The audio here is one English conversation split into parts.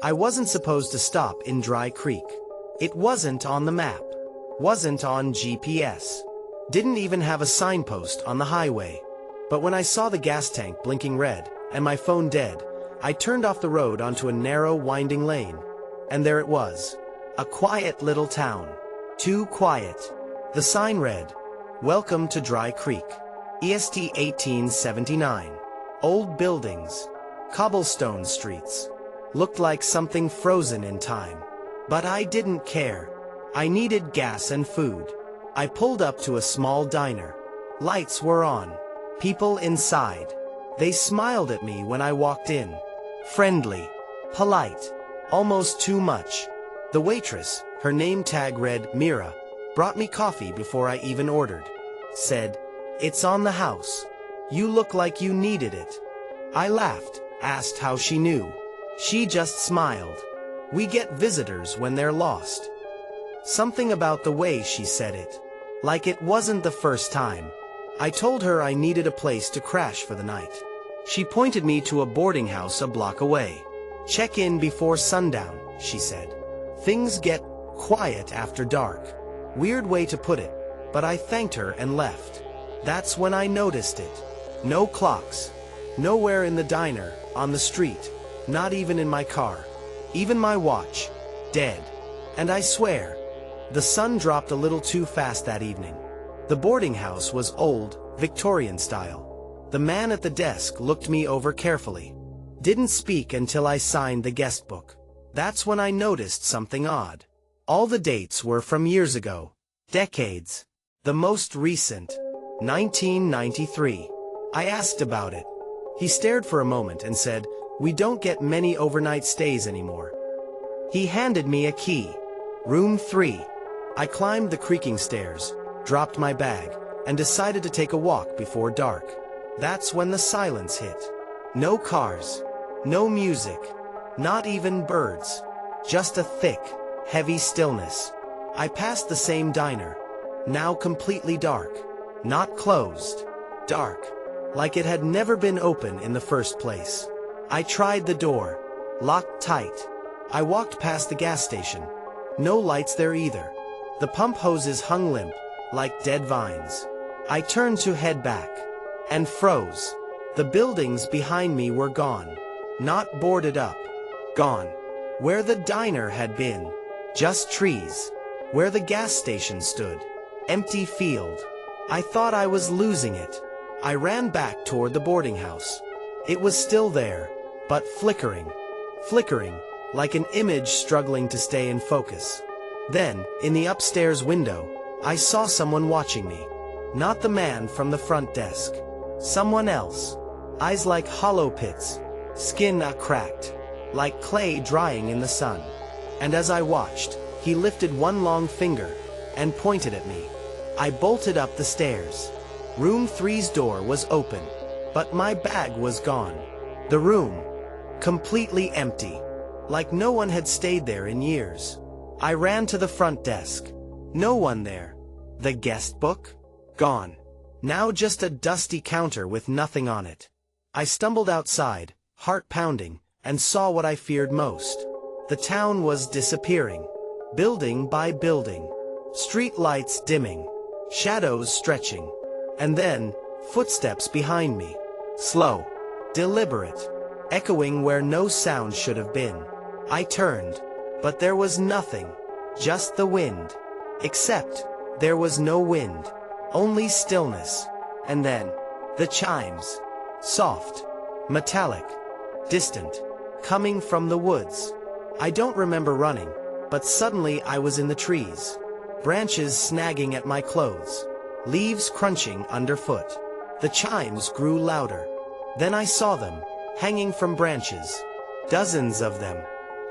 I wasn't supposed to stop in Dry Creek. It wasn't on the map. Wasn't on GPS. Didn't even have a signpost on the highway. But when I saw the gas tank blinking red, and my phone dead, I turned off the road onto a narrow, winding lane. And there it was. A quiet little town. Too quiet. The sign read, "Welcome to Dry Creek. EST 1879. Old buildings. Cobblestone streets. Looked like something frozen in time. But I didn't care. I needed gas and food. I pulled up to a small diner. Lights were on. People inside. They smiled at me when I walked in. Friendly. Polite. Almost too much. The waitress, her name tag read Mira, brought me coffee before I even ordered. Said, "It's on the house. You look like you needed it." I laughed, asked how she knew. She just smiled. "We get visitors when they're lost." Something about the way she said it. Like it wasn't the first time. I told her I needed a place to crash for the night. She pointed me to a boarding house a block away. "Check in before sundown," she said. "Things get quiet after dark." Weird way to put it, but I thanked her and left. That's when I noticed it. No clocks. Nowhere in the diner, on the street, not even in my car. Even my watch. Dead. And I swear, the sun dropped a little too fast that evening. The boarding house was old, Victorian style. The man at the desk looked me over carefully. Didn't speak until I signed the guest book. That's when I noticed something odd. All the dates were from years ago. Decades. The most recent, 1993. I asked about it. He stared for a moment and said, "We don't get many overnight stays anymore." He handed me a key. Room 3. I climbed the creaking stairs, dropped my bag, and decided to take a walk before dark. That's when the silence hit. No cars. No music. Not even birds. Just a thick, heavy stillness. I passed the same diner. Now completely dark. Not closed. Dark. Like it had never been open in the first place. I tried the door. Locked tight. I walked past the gas station. No lights there either. The pump hoses hung limp, like dead vines. I turned to head back. And froze. The buildings behind me were gone. Not boarded up. Gone. Where the diner had been. Just trees. Where the gas station stood. Empty field. I thought I was losing it. I ran back toward the boarding house. It was still there, but flickering. Flickering, like an image struggling to stay in focus. Then, in the upstairs window, I saw someone watching me. Not the man from the front desk. Someone else. Eyes like hollow pits. Skin cracked. Like clay drying in the sun. And as I watched, he lifted one long finger and pointed at me. I bolted up the stairs. Room 3's door was open, but my bag was gone. The room, completely empty, like no one had stayed there in years. I ran to the front desk. No one there. The guest book? Gone. Now just a dusty counter with nothing on it. I stumbled outside, heart pounding, and saw what I feared most. The town was disappearing. Building by building. Street lights dimming. Shadows stretching. And then, footsteps behind me. Slow. Deliberate. Echoing where no sound should have been. I turned. But there was nothing. Just the wind. Except, there was no wind. Only stillness. And then, the chimes. Soft. Metallic. Distant. Coming from the woods. I don't remember running, but suddenly I was in the trees. Branches snagging at my clothes. Leaves crunching underfoot. The chimes grew louder. Then I saw them, hanging from branches. Dozens of them.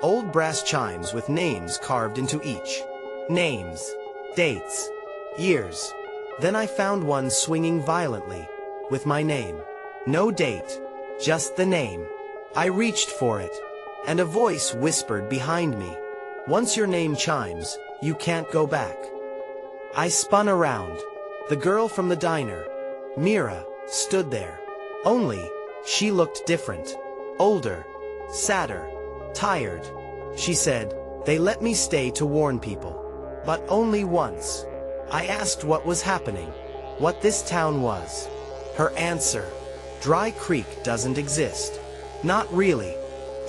Old brass chimes with names carved into each. Names. Dates. Years. Then I found one swinging violently, with my name. No date. Just the name. I reached for it, and a voice whispered behind me, "Once your name chimes, you can't go back." I spun around. The girl from the diner, Mira, stood there. Only, she looked different. Older. Sadder. Tired. She said, they let me stay to warn people. But only once. I asked what was happening, what this town was. Her answer, Dry Creek doesn't exist. Not really.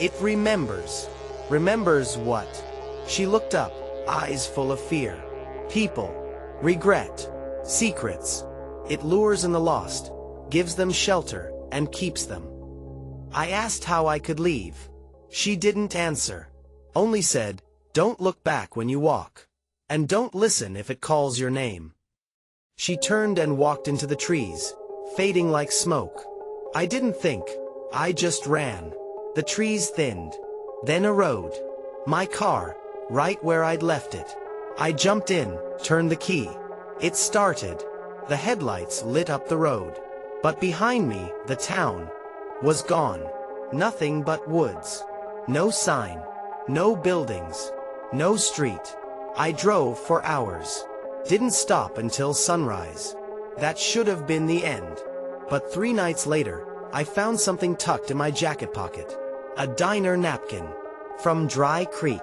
It remembers. Remembers what? She looked up, eyes full of fear. People. Regret. Secrets. It lures in the lost, gives them shelter, and keeps them. I asked how I could leave. She didn't answer. Only said, don't look back when you walk. And don't listen if it calls your name. She turned and walked into the trees, fading like smoke. I didn't think. I just ran. The trees thinned. Then a road. My car, right where I'd left it. I jumped in, turned the key. It started. The headlights lit up the road. But behind me, the town was gone. Nothing but woods. No sign. No buildings. No street. I drove for hours. Didn't stop until sunrise. That should have been the end. But 3 nights later, I found something tucked in my jacket pocket. A diner napkin. From Dry Creek.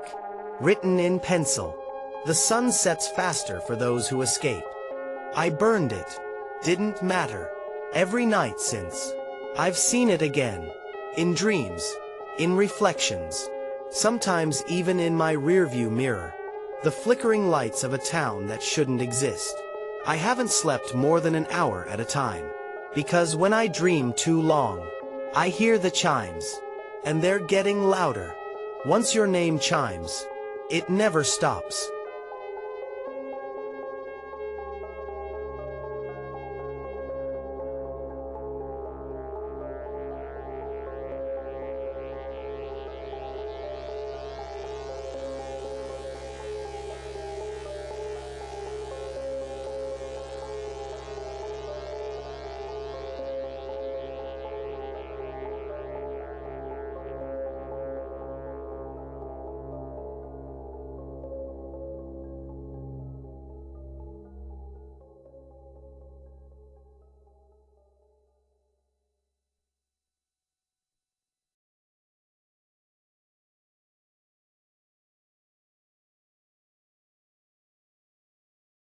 Written in pencil. The sun sets faster for those who escape. I burned it. Didn't matter. Every night since. I've seen it again. In dreams. In reflections. Sometimes even in my rearview mirror. The flickering lights of a town that shouldn't exist. I haven't slept more than an hour at a time. Because when I dream too long, I hear the chimes. And they're getting louder. Once your name chimes, it never stops.